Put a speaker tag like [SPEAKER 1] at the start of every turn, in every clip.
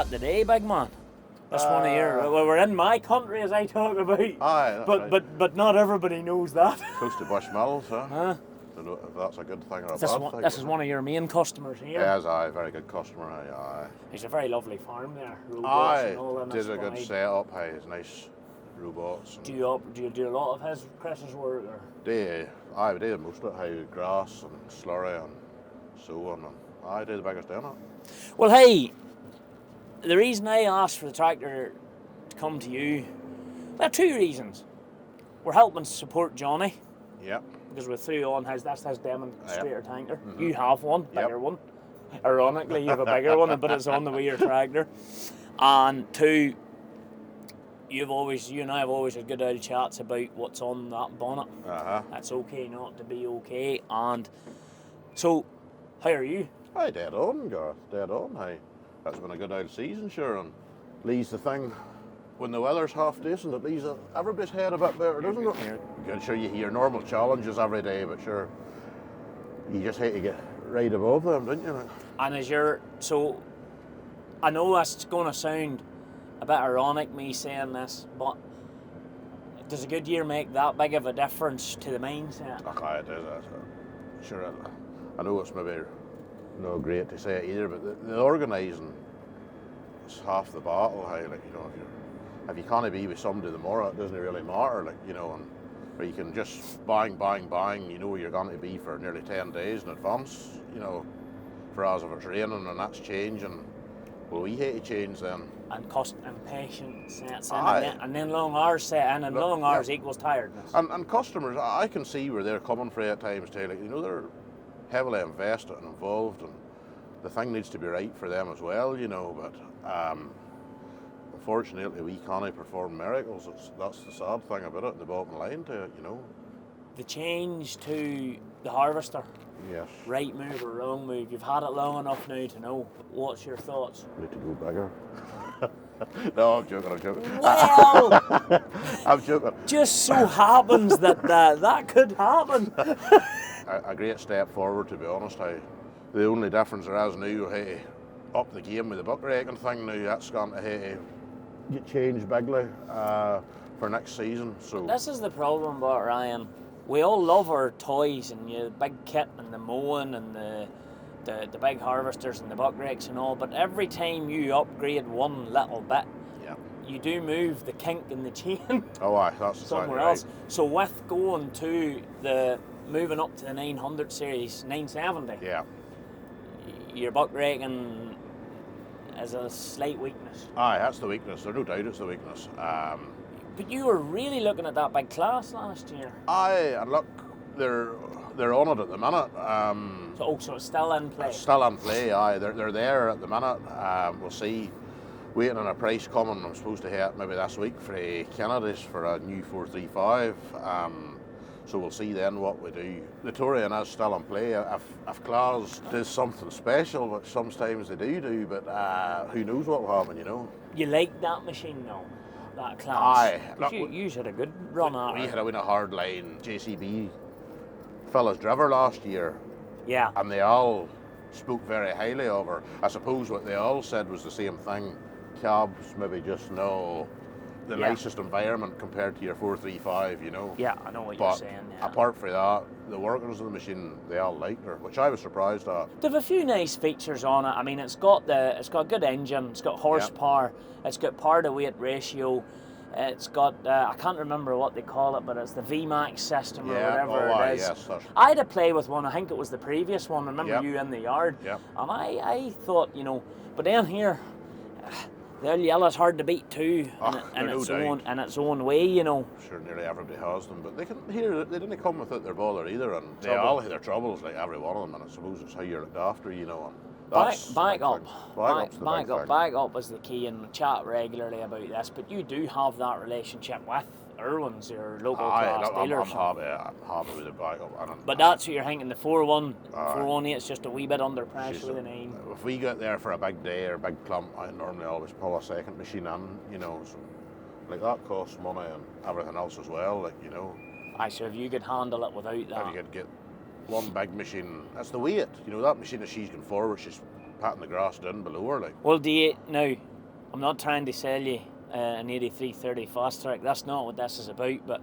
[SPEAKER 1] that today, big man? That's one of your. Well, we're in my country, as I talk about.
[SPEAKER 2] Aye, that's right.
[SPEAKER 1] But not everybody knows that.
[SPEAKER 2] Close to Bushmills, huh? Don't know if that's a good thing or a bad thing.
[SPEAKER 1] This is one of your main customers here.
[SPEAKER 2] Yes, aye, very good customer. Aye.
[SPEAKER 1] It's a very lovely farm there.
[SPEAKER 2] Aye,
[SPEAKER 1] and all
[SPEAKER 2] did a good setup. Aye, it's nice robots.
[SPEAKER 1] Do you do a lot of Chris's work? Or?
[SPEAKER 2] We did most of it. Aye, grass and slurry and so on. And I did the biggest doing it.
[SPEAKER 1] Well, hey, the reason I asked for the tractor to come to you, there are two reasons. We're helping support Johnny.
[SPEAKER 2] Yep.
[SPEAKER 1] Because we're through on that's his demonstrator tanker.
[SPEAKER 2] Mm-hmm.
[SPEAKER 1] You have one, bigger one. Ironically, you have a bigger one, but it's on the way your tractor. And two, you and I have always had good old chats about what's on that bonnet. That's okay not to be okay. And so, how are you?
[SPEAKER 2] Aye, dead on, Gareth, dead on. Aye, that's been a good old season, sure, and leaves the thing. When the weather's half decent, it leaves everybody's head a bit better, doesn't it? Good, sure, you hear normal challenges every day, but sure, you just hate to get right above them, don't you?
[SPEAKER 1] And so, I know that's going to sound a bit ironic, me saying this, but does a good year make that big of a difference to the mindset?
[SPEAKER 2] Aye, it does. Sure, I know it's maybe no great to say it either, but the organising is half the battle. Hey, like, you know, if you can't be with somebody tomorrow, it doesn't really matter. Like, you know, or you can just bang, you know where you're going to be for nearly 10 days in advance. You know, for us if it's raining and that's changing, well, we hate to change then. And
[SPEAKER 1] cost and patience sets in, and then long hours set in, and long hours equals tiredness.
[SPEAKER 2] And customers, I can see where they're coming from at times too. Like, you know, they're heavily invested and involved, and the thing needs to be right for them as well, you know. But unfortunately, we can't perform miracles. That's the sad thing about it, the bottom line to it, you know.
[SPEAKER 1] The change to the harvester.
[SPEAKER 2] Yes.
[SPEAKER 1] Right move or wrong move. You've had it long enough now to know. What's your thoughts?
[SPEAKER 2] Need to go bigger. No, I'm joking.
[SPEAKER 1] Well,
[SPEAKER 2] I'm joking.
[SPEAKER 1] Just so happens that that could happen.
[SPEAKER 2] A great step forward, to be honest. The only difference there is now, hey, up the game with the buck raking thing now, that's going to get changed bigly for next season. So
[SPEAKER 1] this is the problem about Ryan. We all love our toys and the big kit and the mowing and the big harvesters and the buck rakes and all, but every time you upgrade one little bit, you do move the kink in the chain.
[SPEAKER 2] Oh, aye, that's
[SPEAKER 1] somewhere else. Right. So with going to moving up to the 900 series, 970, your buck raking is a slight weakness.
[SPEAKER 2] Aye, that's the weakness. There's no doubt it's the weakness.
[SPEAKER 1] But you were really looking at that big class last year.
[SPEAKER 2] Aye, and look, they're on it at the minute.
[SPEAKER 1] So it's still in play?
[SPEAKER 2] It's still in play, aye. They're there at the minute. We'll see. Waiting on a price coming. I'm supposed to hit maybe this week for Kennedy's for a new 435. So we'll see then what we do. The Torian is still in play. If Claus does something special, which sometimes they do, but who knows what will happen, you know.
[SPEAKER 1] You like that machine though? That class?
[SPEAKER 2] Aye. Look,
[SPEAKER 1] you had a good run at it.
[SPEAKER 2] We had a hard line JCB fellas driver last year.
[SPEAKER 1] Yeah.
[SPEAKER 2] And they all spoke very highly of her. I suppose what they all said was the same thing. Cabs maybe just know the nicest environment compared to your 435, you know.
[SPEAKER 1] Yeah, I know what you're saying. Yeah.
[SPEAKER 2] Apart from that, the workers of the machine, they all liked her, which I was surprised at.
[SPEAKER 1] They have a few nice features on it. I mean, it's got a good engine, it's got horsepower, it's got power to weight ratio, it's got I can't remember what they call it, but it's the VMAX system or whatever it is.
[SPEAKER 2] Yes,
[SPEAKER 1] I had to play with one. I think it was the previous one. Remember you in the yard?
[SPEAKER 2] Yeah.
[SPEAKER 1] And I thought, you know, but down here. The old yellow's hard to beat too, in its own way, you know.
[SPEAKER 2] Sure, nearly everybody has them, but they didn't come without their bother either, and they all have their troubles, like every one of them, and I suppose it's how you're looked after, you know. And
[SPEAKER 1] back up is the key, and we chat regularly about this, but you do have that relationship with Irwin's, your local class dealers.
[SPEAKER 2] I'm happy with the back up.
[SPEAKER 1] But that's what you're thinking, the 418 is just a wee bit under pressure with the 9.
[SPEAKER 2] If we get there for a big day or a big clump, I normally always pull a second machine in, you know, so like that costs money and everything else as well, like, you know.
[SPEAKER 1] Aye, so if you could handle it without that.
[SPEAKER 2] If you could get one big machine, that's the weight, you know, that machine as she's going forward, she's patting the grass down below her, like.
[SPEAKER 1] Well, I'm not trying to sell you an 8330 Fastrac. That's not what this is about. But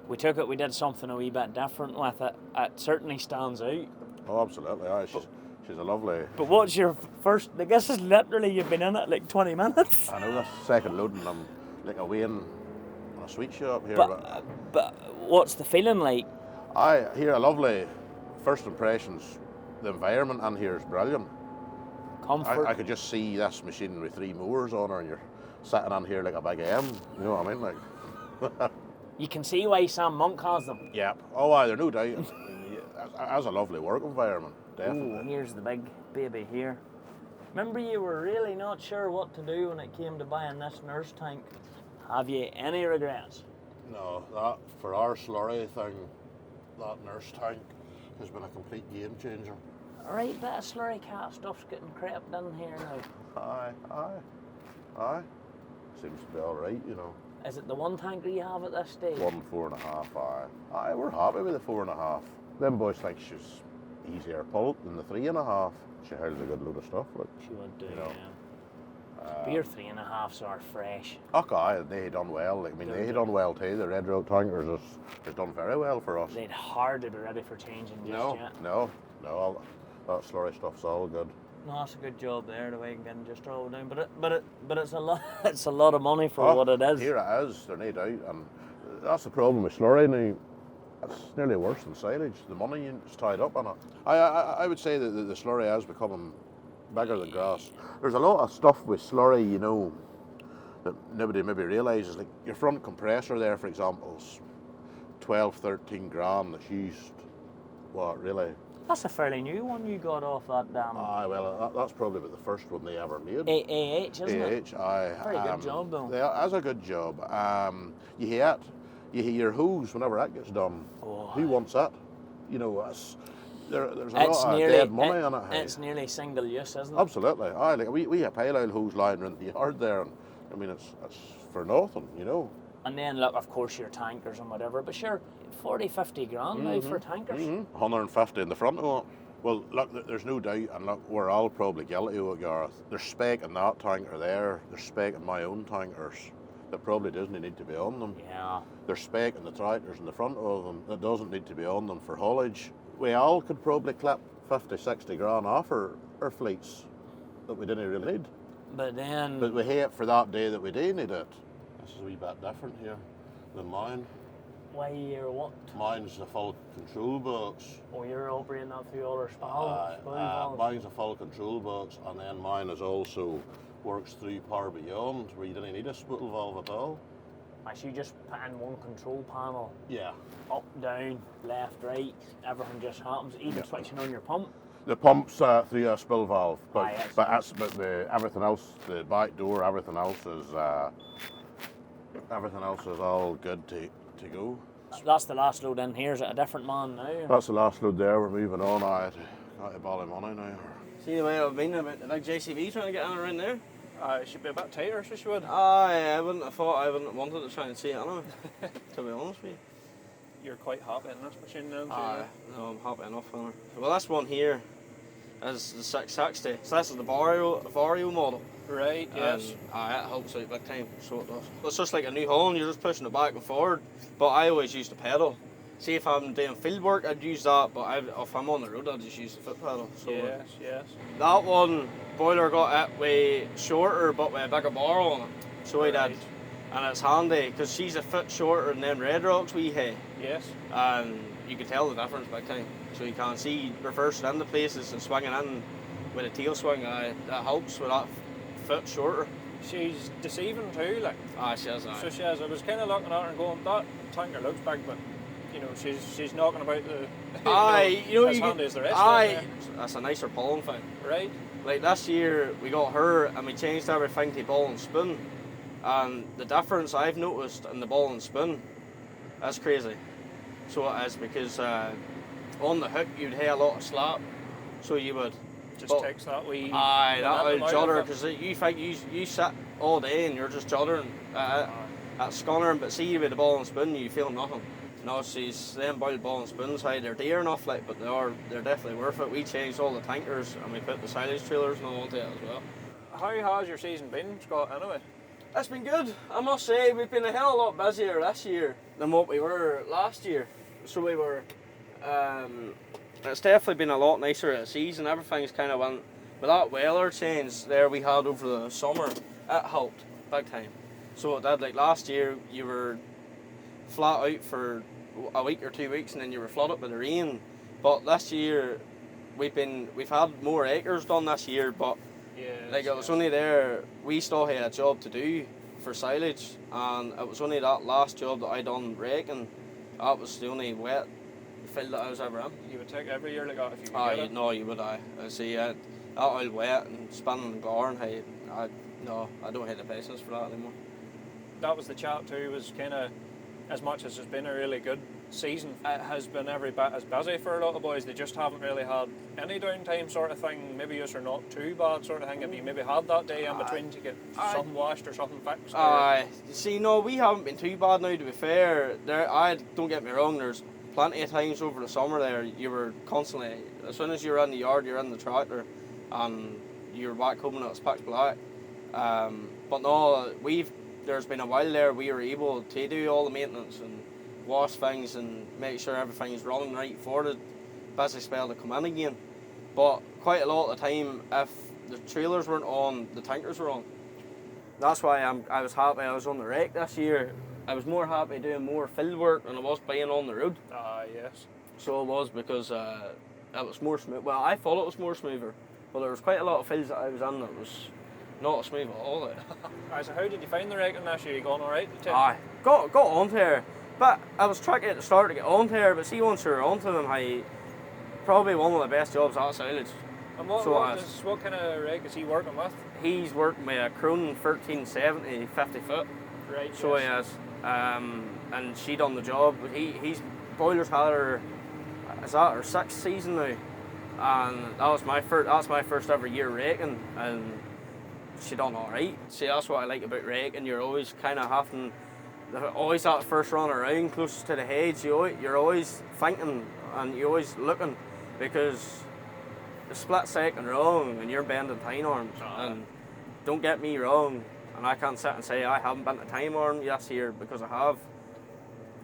[SPEAKER 1] we did something a wee bit different with it. It certainly stands out.
[SPEAKER 2] Oh, absolutely. Aye, she's a lovely.
[SPEAKER 1] But what's your first? I guess is literally you've been in it like 20 minutes.
[SPEAKER 2] I know, that's second loading. I'm like away on a sweet shop here.
[SPEAKER 1] But what's the feeling like?
[SPEAKER 2] I hear a lovely first impressions. The environment in here is brilliant.
[SPEAKER 1] Comfort.
[SPEAKER 2] I could just see this machine with 3 mowers on her, and you're sitting on here like a big M. You know what I mean? Like.
[SPEAKER 1] You can see why Sam Monk has them.
[SPEAKER 2] Yeah. Oh, aye, there's no doubt. That's a lovely work environment, definitely.
[SPEAKER 1] Ooh, here's the big baby here. Remember, you were really not sure what to do when it came to buying this nurse tank. Have you any regrets?
[SPEAKER 2] No, that for our slurry thing, that nurse tank has been a complete game changer.
[SPEAKER 1] A right bit of SlurryKat stuff's getting crept in here now.
[SPEAKER 2] Aye. Seems to be all right, you know.
[SPEAKER 1] Is it the one tanker you have at this stage?
[SPEAKER 2] 1 4.5, aye. We're happy with the 4.5. Them boys think she's easier pulled than the 3.5. She holds a good load of stuff, like.
[SPEAKER 1] She would do,
[SPEAKER 2] you know.
[SPEAKER 1] yeah. But your 3.5s are fresh.
[SPEAKER 2] Okay, aye, they done well. I mean, they done well too. The Red Road tankers has done very well for us.
[SPEAKER 1] They'd hardly be ready for changing just yet.
[SPEAKER 2] No. That slurry stuff's all good.
[SPEAKER 1] No, that's a good job there, the way you can get them just all down. But it's a lot. It's a lot of money for what it is.
[SPEAKER 2] Here it is. There's no doubt, and that's the problem with slurry now. It's nearly worse than silage. The money is tied up in it. I would say that the slurry is becoming bigger than grass. There's a lot of stuff with slurry, you know, that nobody maybe realises. Like your front compressor there, for example, is 12, 13 grand. That's used. What really?
[SPEAKER 1] That's a fairly new one you got off that dam.
[SPEAKER 2] Aye, well, that's probably about the first one they ever made.
[SPEAKER 1] AH, isn't it?
[SPEAKER 2] Aye.
[SPEAKER 1] Very good job, though.
[SPEAKER 2] That's a good job. You hear your hose whenever that gets done.
[SPEAKER 1] Oh.
[SPEAKER 2] Who wants that? You know, there's a lot of dead money on it.
[SPEAKER 1] It's nearly single use, isn't it?
[SPEAKER 2] Absolutely. Aye, like we have pale oil hose lying around the yard there, and I mean it's for nothing, you know.
[SPEAKER 1] And then look, of course, your tankers and whatever, but sure, 40, 50 grand now for tankers.
[SPEAKER 2] 150 in the front of it. Well, look, there's no doubt, and look, we're all probably guilty of it, Gareth. There's spec in that tanker there. There's spec in my own tankers that probably doesn't need to be on them.
[SPEAKER 1] Yeah.
[SPEAKER 2] There's spec in the tractors in the front of them that doesn't need to be on them for haulage. We all could probably clip 50, 60 grand off our fleets that we didn't really need. But we hate for that day that we do need it. This is a wee bit different here than mine.
[SPEAKER 1] Why you're what?
[SPEAKER 2] Mine's a full control box.
[SPEAKER 1] Oh, you're operating that through all our valves.
[SPEAKER 2] Mine's a full control box, and then mine is also works through Power Beyond, where you didn't need a spool valve at all.
[SPEAKER 1] So you just put in one control panel.
[SPEAKER 2] Yeah.
[SPEAKER 1] Up, down, left, right, everything just happens. Even switching on your pump.
[SPEAKER 2] The pump's through a spill valve, but
[SPEAKER 1] Aye,
[SPEAKER 2] everything else, the back door, everything else is all good to go.
[SPEAKER 1] That's the last load in here. Is it a different man now?
[SPEAKER 2] That's the last load there. We're moving on. I had to Ballymoney now.
[SPEAKER 3] See the way I've been about the big JCB trying to get in around there?
[SPEAKER 4] It should be a bit tighter, so she would.
[SPEAKER 3] I wouldn't have thought I wouldn't have wanted to try and see it anyway, to be honest with you.
[SPEAKER 4] You're quite happy in this machine now,
[SPEAKER 3] No, I'm happy enough on her. Well, this one here is the 660. So this is the Vario model.
[SPEAKER 4] Right, yes.
[SPEAKER 3] It helps out big time, so it does. It's just like a New Holland, you're just pushing it back and forward. But I always use the pedal. See, if I'm doing field work, I'd use that, but if I'm on the road, I'd just use the foot pedal. So
[SPEAKER 4] yes.
[SPEAKER 3] That one, Boiler got it way shorter, but with a bigger bar on it. So he did. And it's handy, because she's a foot shorter than them Red Rocks we have.
[SPEAKER 4] Yes.
[SPEAKER 3] And you can tell the difference big time. So you can see reversing into places and swinging in with a tail swing. That helps with that foot shorter.
[SPEAKER 4] She's deceiving too, like.
[SPEAKER 3] She is.
[SPEAKER 4] So she is. I was kind of looking at her and going, that tanker looks big, but you know, she's knocking about the. As handy as the rest.
[SPEAKER 3] That's a nicer pulling thing.
[SPEAKER 4] Right.
[SPEAKER 3] Like this year, we got her and we changed everything to ball and spin. And the difference I've noticed in the ball and spin is crazy. So it is, because on the hook you'd have a lot of slap, so you would
[SPEAKER 4] just takes that wee.
[SPEAKER 3] That would judder, because you think you sit all day and you're just juddering at scunnering, but see with the ball and spin you feel nothing. No, she's them ball and spins, they're dear enough, like, but they're definitely worth it. We changed all the tankers and we put the silage trailers and all onto it as well.
[SPEAKER 4] How has your season been, Scott, anyway?
[SPEAKER 3] It's been good. I must say, we've been a hell of a lot busier this year than what we were last year. So we were, it's definitely been a lot nicer a season. Everything's kind of went, with that weather change there we had over the summer, it helped big time. So it did, like last year you were flat out for a week or 2 weeks and then you were flooded with the rain. But this year we've had more acres done this year, but like it was only there, we still had a job to do for silage, and it was only that last job that I done raking. That was the only wet field that I was ever in.
[SPEAKER 4] You would take every year like that if you could get it?
[SPEAKER 3] No, you would. I see that oil wet and spinning and garn. I don't have the patience for that anymore.
[SPEAKER 4] That was the chat too, was kind of, as much as it's been a really good season, it has been every bit as busy for a lot of boys. They just haven't really had any downtime sort of thing. Maybe yours are not too bad sort of thing. Have you maybe had that day in between to get something washed or something fixed?
[SPEAKER 3] See, no, we haven't been too bad now, to be fair. Don't get me wrong, there's plenty of times over the summer there you were constantly, as soon as you're in the yard, you're in the tractor and you're back home and it's pitch black. But no, there's been a while there we were able to do all the maintenance and wash things and make sure everything's running right for the busy spell to come in again. But quite a lot of the time, if the trailers weren't on, the tankers were on. That's why I was happy I was on the rake this year. I was more happy doing more field work than I was being on the road.
[SPEAKER 4] Yes.
[SPEAKER 3] So it was, because it was more smooth. Well, I thought it was more smoother, but there was quite a lot of fields that I was in that was not as smooth at all.
[SPEAKER 4] So how did you find the raking this year? You going alright?
[SPEAKER 3] Got onto her. But I was tricky at the start to get onto her, but see, once you're onto them, probably one of the best jobs at silage.
[SPEAKER 4] And what kind of rake is he working with?
[SPEAKER 3] He's working with a Cronin 1370 50 foot.
[SPEAKER 4] Right.
[SPEAKER 3] So he is. And she done the job. He's Boiler's had her, is that her 6th season now? And that's my first ever year raking, and she done alright. See, that's what I like about raking. You're always kind of having, always that first run around closest to the heads, you're always thinking and you're always looking, because the split second wrong and you're bending time arms. And don't get me wrong, and I can't sit and say I haven't bent a time arm this year, because I have.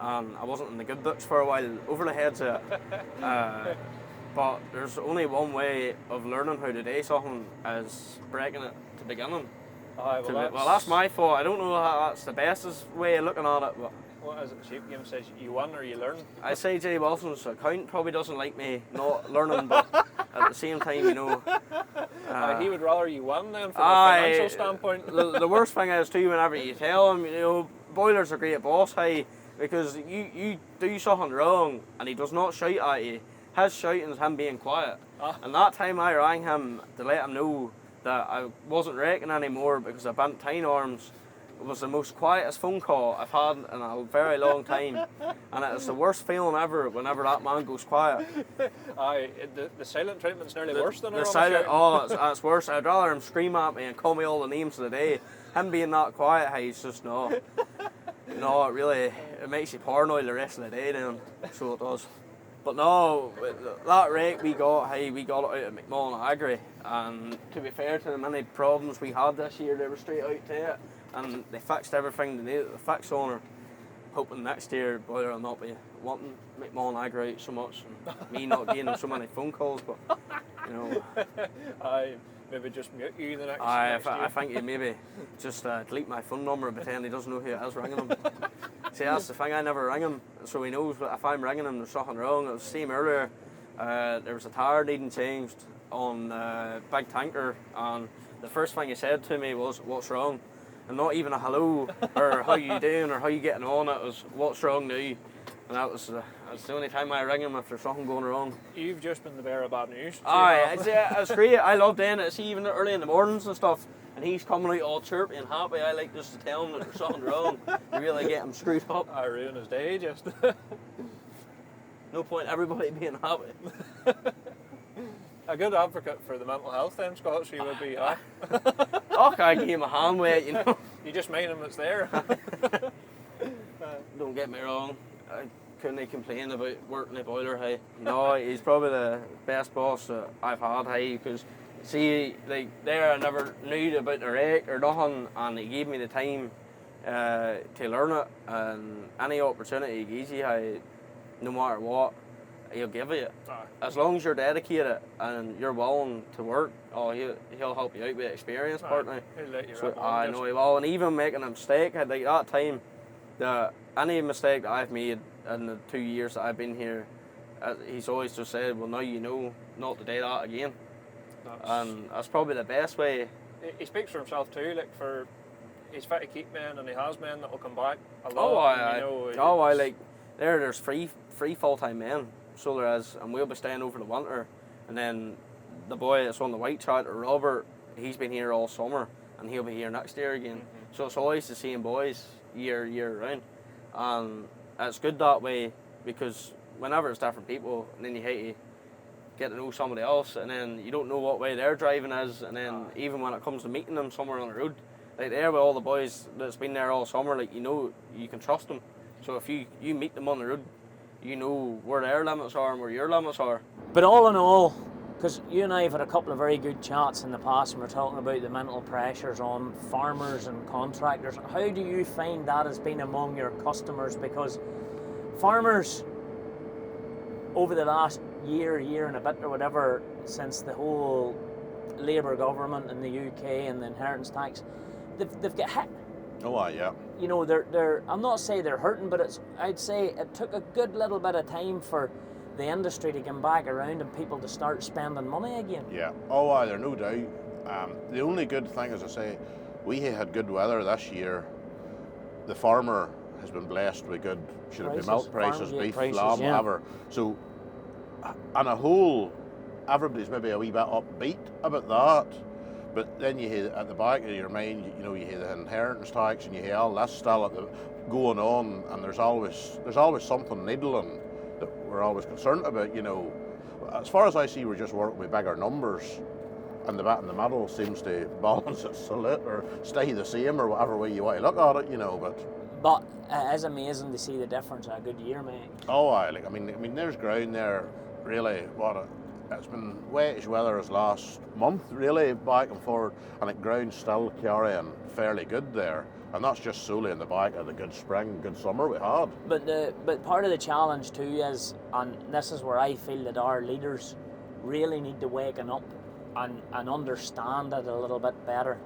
[SPEAKER 3] And I wasn't in the good books for a while over the heads of it. But there's only one way of learning how to do something, is breaking it to beginning. Well, that's my fault. I don't know how that's the bestest way of looking at it. But
[SPEAKER 4] what is it? The sheep game says you win or you learn.
[SPEAKER 3] I say J Wilson's accountant probably doesn't like me not learning, but at the same time,
[SPEAKER 4] he would rather you win then from a financial standpoint.
[SPEAKER 3] The worst thing is too, whenever you tell him, Boiler's a great boss, because you do something wrong and he does not shout at you. His shouting is him being quiet. And that time I rang him to let him know that I wasn't raking anymore because I bent time arms. It was the most quietest phone call I've had in a very long time, and it's the worst feeling ever whenever that man goes quiet.
[SPEAKER 4] The silent treatment's nearly worse than
[SPEAKER 3] the silent. It's worse. I'd rather him scream at me and call me all the names of the day. Him being that quiet, he's just no. It makes you paranoid the rest of the day then. So it does. But no, that rake we got it out of McMullen Agri, and to be fair to the many problems we had this year, they were straight out to it, and they fixed everything they needed to fix on her. Hoping next year Boiler will not be wanting McMullen Agri out so much, and me not getting so many phone calls, but
[SPEAKER 4] maybe just mute you the next
[SPEAKER 3] year.
[SPEAKER 4] I
[SPEAKER 3] think you maybe just delete my phone number and pretend he doesn't know who it is ringing him. See, that's the thing, I never ring him, so he knows if I'm ringing him there's something wrong. It was the same earlier, there was a tire needing changed on a big tanker, and the first thing he said to me was, "What's wrong?" And not even a hello, or how you doing, or how you getting on, it was, "What's wrong now?" And that's the only time I ring him if there's something going wrong.
[SPEAKER 4] You've just been the bearer of bad news.
[SPEAKER 3] It's great. I love doing it. See, even early in the mornings and stuff, and he's coming out all chirpy and happy. I like just to tell him that there's something wrong. To really get him screwed up.
[SPEAKER 4] I ruin his day just.
[SPEAKER 3] No point everybody being happy.
[SPEAKER 4] A good advocate for the mental health then, Scott, so you would be,
[SPEAKER 3] Okay, I gave him a hand with it,
[SPEAKER 4] You just mean him, it's there.
[SPEAKER 3] Don't get me wrong. I couldn't complain about working at Boiler. No, he's probably the best boss that I've had, because See, like there, I never knew about the rake or nothing, and he gave me the time to learn it. And any opportunity he gives you, no matter what, he'll give you it. As long as you're dedicated and you're willing to work, he'll help you out with the experience part now.
[SPEAKER 4] He'll let you
[SPEAKER 3] So
[SPEAKER 4] rip on
[SPEAKER 3] I
[SPEAKER 4] just-
[SPEAKER 3] know he will, and even making a mistake at like that time, any mistake that I've made in the 2 years that I've been here, he's always just said, well, now you know not to do that again. And that's probably the best way.
[SPEAKER 4] He speaks for himself too. Like he's fit to keep men, and he has men that will come back a
[SPEAKER 3] Oh,
[SPEAKER 4] lot.
[SPEAKER 3] I like there's three full-time men, so there is, and we'll be staying over the winter. And then the boy that's on the white tractor, Robert, he's been here all summer, and he'll be here next year again.
[SPEAKER 4] Mm-hmm.
[SPEAKER 3] So it's always the same boys year round, and it's good that way, because whenever it's different people, and then you hate to get to know somebody else, and then you don't know what way their driving is, and then even when it comes to meeting them somewhere on the road, like there with all the boys that's been there all summer, like you know you can trust them. So if you meet them on the road, you know where their limits are and where your limits are.
[SPEAKER 1] But all in all, because you and I have had a couple of very good chats in the past, and we're talking about the mental pressures on farmers and contractors. How do you find that has been among your customers? Because farmers, over the last year and a bit or whatever, since the whole Labour government in the UK and the inheritance tax, they've got hit.
[SPEAKER 2] Oh, yeah.
[SPEAKER 1] You know, they're I'm not saying they're hurting, but I'd say it took a good little bit of time for the industry to come back around and people to start spending money again.
[SPEAKER 2] Yeah. Oh, there's no doubt. The only good thing, as I say, we had good weather this year. The farmer has been blessed with good, should it be milk prices, beef, lamb, whatever. So, on a whole, everybody's maybe a wee bit upbeat about that. But then you hear at the back of your mind, you know, you hear the inheritance tax, and you hear all this still going on, and there's always something needling that we're always concerned about. You know, as far as I see, we're just working with bigger numbers, and the bit in the middle seems to balance it salute or stay the same, or whatever way you want to look at it. You know,
[SPEAKER 1] But it is amazing to see the difference in a good year, mate.
[SPEAKER 2] Oh, I mean, there's ground there. Really, it's been wetish weather as last month, really, back and forward, and it ground still carrying fairly good there, and that's just solely in the back of the good spring, good summer we had.
[SPEAKER 1] But part of the challenge too is, and this is where I feel that our leaders really need to waken up and understand it a little bit better.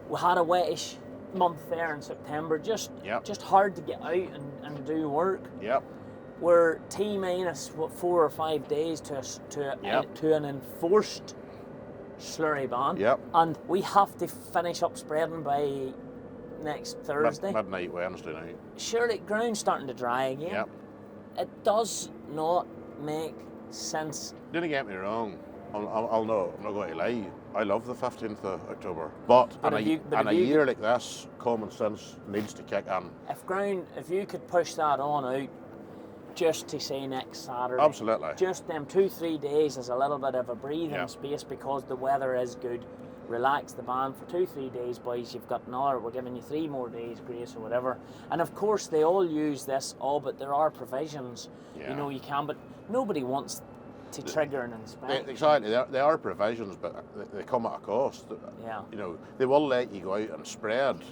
[SPEAKER 1] We had a wetish month there in September, just hard to get out and do work.
[SPEAKER 2] Yep.
[SPEAKER 1] We're T minus 4 or 5 days to an enforced slurry ban.
[SPEAKER 2] Yep.
[SPEAKER 1] And we have to finish up spreading by next Thursday.
[SPEAKER 2] Midnight Wednesday night.
[SPEAKER 1] Surely ground's starting to dry again.
[SPEAKER 2] Yep.
[SPEAKER 1] It does not make sense.
[SPEAKER 2] Didn't get me wrong. I'm not going to lie. I love the 15th of October. But in a year like this, common sense needs to kick in.
[SPEAKER 1] If you could push that on out just to say next Saturday.
[SPEAKER 2] Absolutely.
[SPEAKER 1] Just them 2-3 days is a little bit of a breathing space because the weather is good. Relax the ban for 2-3 days, boys. You've got another, we're giving you 3 more days grace or whatever. And of course they all use this, but there are provisions.
[SPEAKER 2] Yeah.
[SPEAKER 1] You know, you can, but nobody wants to trigger an inspection.
[SPEAKER 2] Exactly, there are provisions, but they come at a cost.
[SPEAKER 1] Yeah.
[SPEAKER 2] You know, they will let you go out and spread.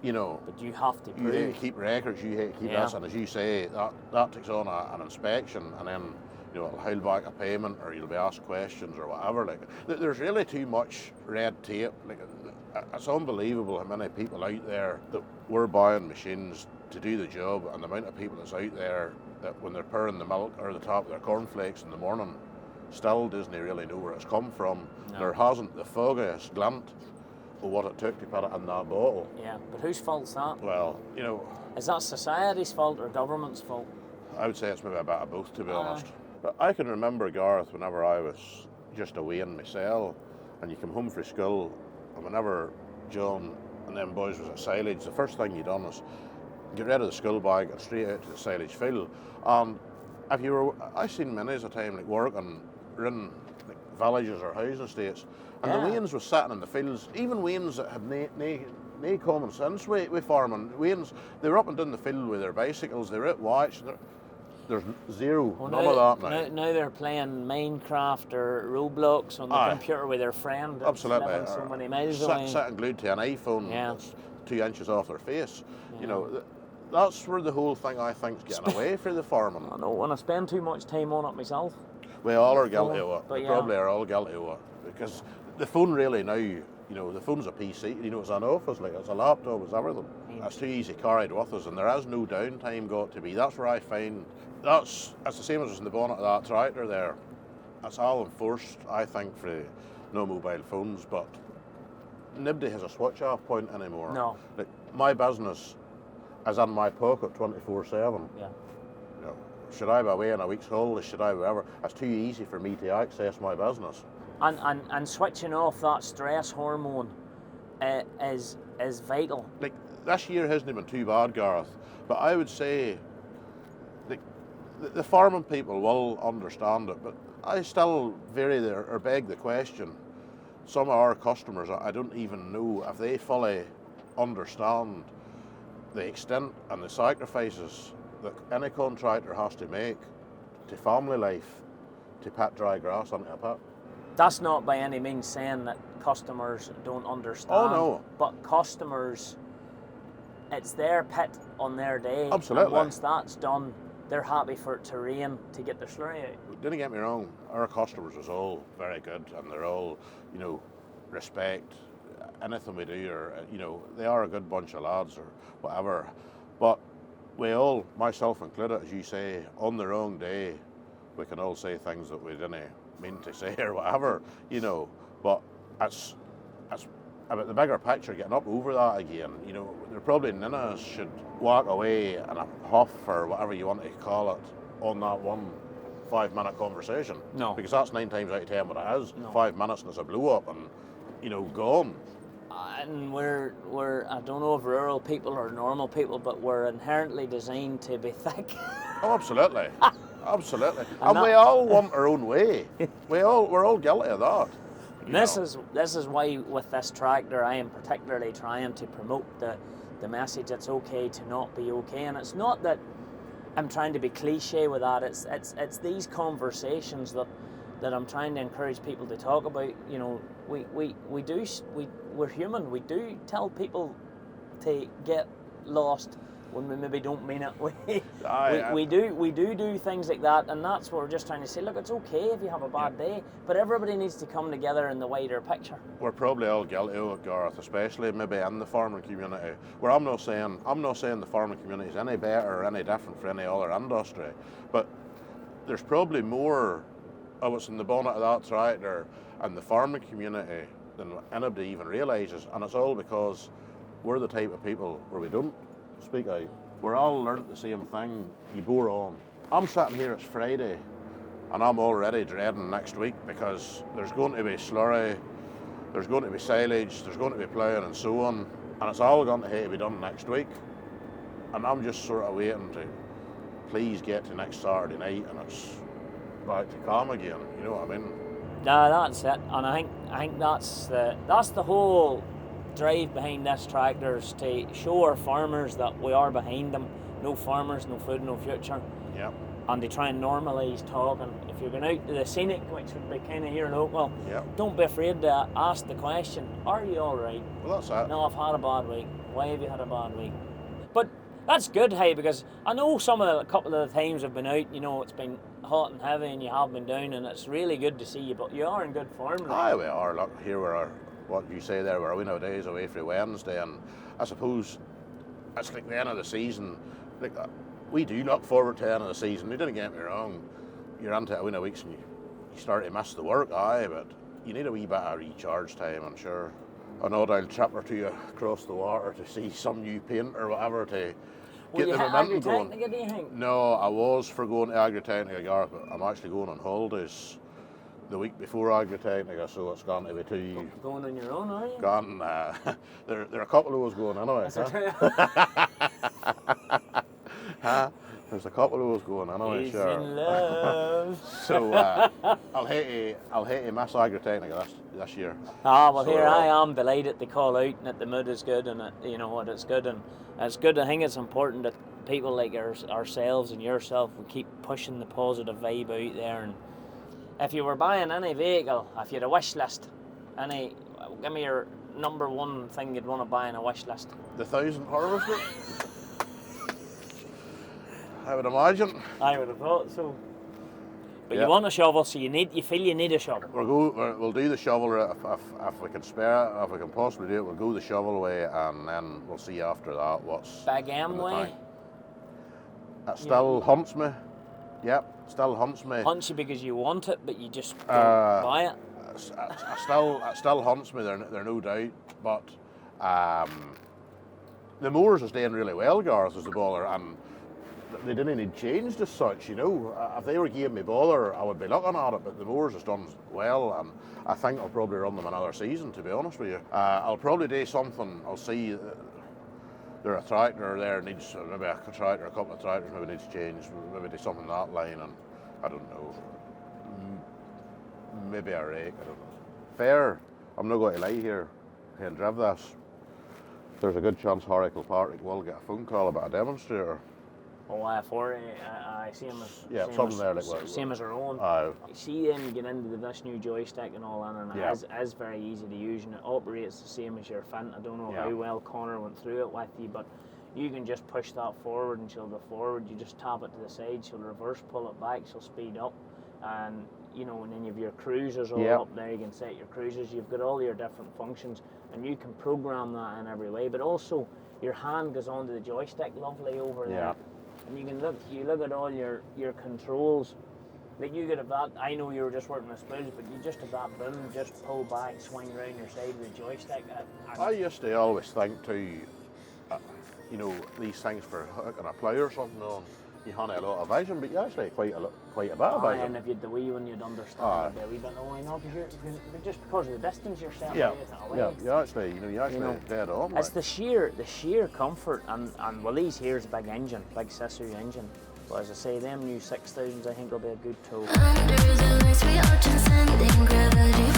[SPEAKER 2] You know,
[SPEAKER 1] but you have to
[SPEAKER 2] prove. You keep records, you keep this, and as you say, that takes on an inspection, and then it'll hold back a payment, or you'll be asked questions or whatever. Like, there's really too much red tape. Like, it's unbelievable how many people out there that we're buying machines to do the job, and the amount of people that's out there that when they're pouring the milk or the top of their cornflakes in the morning, still doesn't really know where it's come from. No. There hasn't the foggiest glint of what it took to put it in that bottle.
[SPEAKER 1] Yeah, but whose fault's that?
[SPEAKER 2] Well, you know...
[SPEAKER 1] Is that society's fault or government's fault?
[SPEAKER 2] I would say it's maybe a bit of both, to be honest. But I can remember, Gareth, whenever I was just away in my cell, and you come home from school, and whenever John and them boys was at silage, the first thing you done was get rid of the school bag and straight out to the silage field. And if you were... I've seen many a time, like, working in like, villages or housing estates, and the Waynes was sitting in the fields, even Waynes that had no common sense with farming. Waynes, they were up and down the field with their bicycles, they were at watch. There's zero,
[SPEAKER 1] Well,
[SPEAKER 2] none of that now.
[SPEAKER 1] Now they're playing Minecraft or Roblox on the
[SPEAKER 2] Aye.
[SPEAKER 1] computer with their friend. that's
[SPEAKER 2] Absolutely.
[SPEAKER 1] living so many miles away.
[SPEAKER 2] Sitting glued to an iPhone
[SPEAKER 1] Yeah.
[SPEAKER 2] that's 2 inches off their face.
[SPEAKER 1] Yeah.
[SPEAKER 2] You know, that's where the whole thing, I think, is getting away from the farming.
[SPEAKER 1] I know, when I spend too much time on it myself.
[SPEAKER 2] We all are guilty of it.
[SPEAKER 1] But
[SPEAKER 2] We
[SPEAKER 1] yeah.
[SPEAKER 2] probably are all guilty of it. Because the phone really now, you know, the phone's a PC, you know, it's an office, like it's a laptop, it's everything.
[SPEAKER 1] Yeah.
[SPEAKER 2] It's too easy carried with us, and there is no downtime got to be. That's where I find, that's the same as in the bonnet of that tractor there. It's all enforced, I think, for no mobile phones, but nobody has a switch off point anymore.
[SPEAKER 1] No.
[SPEAKER 2] Like, my business is in my pocket 24/7.
[SPEAKER 1] Yeah.
[SPEAKER 2] You know, should I be away on a week's holiday, should I be whatever, it's too easy for me to access my business.
[SPEAKER 1] And switching off that stress hormone is vital.
[SPEAKER 2] Like, this year hasn't been too bad, Gareth, but I would say, like, the farming people will understand it, but I still beg the question. Some of our customers, I don't even know if they fully understand the extent and the sacrifices that any contractor has to make to family life to pit dry grass into a pit.
[SPEAKER 1] That's not by any means saying that customers don't understand.
[SPEAKER 2] Oh, no.
[SPEAKER 1] But customers, it's their pit on their day.
[SPEAKER 2] Absolutely.
[SPEAKER 1] And once that's done, they're happy for it to rain to get their slurry out.
[SPEAKER 2] Don't get me wrong, our customers is all very good, and they're all, you know, respect anything we do, or, you know, they are a good bunch of lads or whatever. But we all, myself included, as you say, on the wrong day, we can all say things that we didn't mean to say or whatever, you know. But it's about the bigger picture, getting up over that again. You know, there probably none of us should walk away in a huff or whatever you want to call it on that one 5-minute conversation.
[SPEAKER 1] No.
[SPEAKER 2] Because that's 9 times out of 10 what it is.
[SPEAKER 1] No.
[SPEAKER 2] 5 minutes and it's a blow up and, you know, gone.
[SPEAKER 1] And we're I don't know if rural people or normal people, but we're inherently designed to be thick.
[SPEAKER 2] Oh, absolutely. Absolutely.
[SPEAKER 1] And
[SPEAKER 2] And we all want our own way. We're all guilty of that. you
[SPEAKER 1] This
[SPEAKER 2] know.
[SPEAKER 1] is why with this tractor I am particularly trying to promote the message it's okay to not be okay. And it's not that I'm trying to be cliche with that. It's these conversations that I'm trying to encourage people to talk about. You know, we're human. We do tell people to get lost when we maybe don't mean it. We do things like that, and that's what we're just trying to say. Look, it's okay if you have a bad day, but everybody needs to come together in the wider picture.
[SPEAKER 2] We're probably all guilty of it, Gareth, especially maybe in the farming community. Where I'm not saying the farming community is any better or any different from any other industry, but there's probably more of what's in the bonnet of that tractor and the farming community than anybody even realises, and it's all because we're the type of people where we don't speak out. We're all learnt the same thing. You bore on. I'm sitting here, it's Friday, and I'm already dreading next week because there's going to be slurry, there's going to be silage, there's going to be ploughing and so on, and it's all going to have to be done next week. And I'm just sort of waiting to please get to next Saturday night and it's back to calm again. You know what I mean?
[SPEAKER 1] Yeah, that's it. And I think that's the whole drive behind this tractor, is to show our farmers that we are behind them. No farmers, no food, no future.
[SPEAKER 2] Yeah.
[SPEAKER 1] And to try and normalise talking. If you're going out to the scenic, which would be kind of here local,
[SPEAKER 2] Yeah.
[SPEAKER 1] don't be afraid to ask the question, are you all right?
[SPEAKER 2] Well, that's it.
[SPEAKER 1] No, I've had a bad week. Why have you had a bad week? But that's good, hey, because I know a couple of the times I've been out, you know, it's been hot and heavy and you have been down, and it's really good to see you, but you are in good form. Like.
[SPEAKER 2] Aye, we are. Look, here we are. What you say there, we're nowadays away for Wednesday, and I suppose it's like the end of the season. Like, we do look forward to the end of the season. You didn't get me wrong. You're into it a weeks and you start to miss the work, aye, but you need a wee bit of recharge time, I'm sure. An odd old trip or two across the water to see some new paint or whatever to get the momentum going.
[SPEAKER 1] Do you think?
[SPEAKER 2] No, I was for going to Agri-Technica, Gareth, but I'm actually going on holidays the week before Agri-Technica, so it's going to be too...
[SPEAKER 1] Going on your own, are you?
[SPEAKER 2] Gone, there are a couple of us going anyway. Huh? There's a couple of us going anyway,
[SPEAKER 1] He's
[SPEAKER 2] sure.
[SPEAKER 1] in love.
[SPEAKER 2] So I'll hate to miss Agri-Technica this year.
[SPEAKER 1] Ah, well,
[SPEAKER 2] So,
[SPEAKER 1] here I am delighted to call out and that the mood is good and that, you know what, it's good, and it's good. I think it's important people like ourselves and yourself, we keep pushing the positive vibe out there. And if you were buying any vehicle, if you had a wish list, give me your number one thing you'd want to buy on a wish list.
[SPEAKER 2] The 1000 harvester. I would imagine.
[SPEAKER 1] I would have thought so. But
[SPEAKER 2] Yeah.
[SPEAKER 1] you want a shovel, so you feel you need a shovel.
[SPEAKER 2] We'll do the shovel if we can spare it, if we can possibly do it. We'll go the shovel way, and then we'll see after that what's.
[SPEAKER 1] Big
[SPEAKER 2] in
[SPEAKER 1] M
[SPEAKER 2] the
[SPEAKER 1] way.
[SPEAKER 2] tank. It still haunts me. Yep, still haunts me.
[SPEAKER 1] Haunts you because you want it, but you just don't buy it.
[SPEAKER 2] It still haunts me. There no doubt, but the mowers is doing really well, Gareth, as the baller, and they didn't need changed as such, you know. If they were giving me bother, I would be looking at it, but the mowers has done well, and I think I'll probably run them another season, to be honest with you. I'll probably do something. I'll see there's a tractor there needs, maybe a tractor, a couple of tractors maybe needs change, maybe do something in that line, and I don't know. Maybe a rake, I don't know. Fair, I'm not going to lie here, having driven this, there's a good chance Harry Kilpatrick will get a phone call about a demonstrator.
[SPEAKER 1] Oh, I see him as same as our own. You see them, you get into this new joystick and all that, and it is very easy to use, and it operates the same as your Fint. I don't know how well Connor went through it with you, but you can just push that forward and she'll go forward. You just tap it to the side, she'll reverse, pull it back, she'll speed up, and you know, and then you have your cruisers all up there. You can set your cruisers. You've got all your different functions, and you can program that in every way. But also, your hand goes onto the joystick, lovely over there. And you can look at all your controls. Like you could have that. I know you were just working with spools, but you just have that boom, just pull back, swing round your side with the joystick.
[SPEAKER 2] I used to always think too, you know, these things for hooking a plough or something on, you had a lot of vision, but you actually quite a bit of vision.
[SPEAKER 1] And if you had the wee one, you'd understand it a wee bit. No, I know, because just because of the distance you're setting
[SPEAKER 2] you actually dead on.
[SPEAKER 1] It's the sheer comfort, and well, these here's a big engine, big scissor engine. But as I say, them new 6000s I think will be a good tool. Under the lights, we are transcending gravity.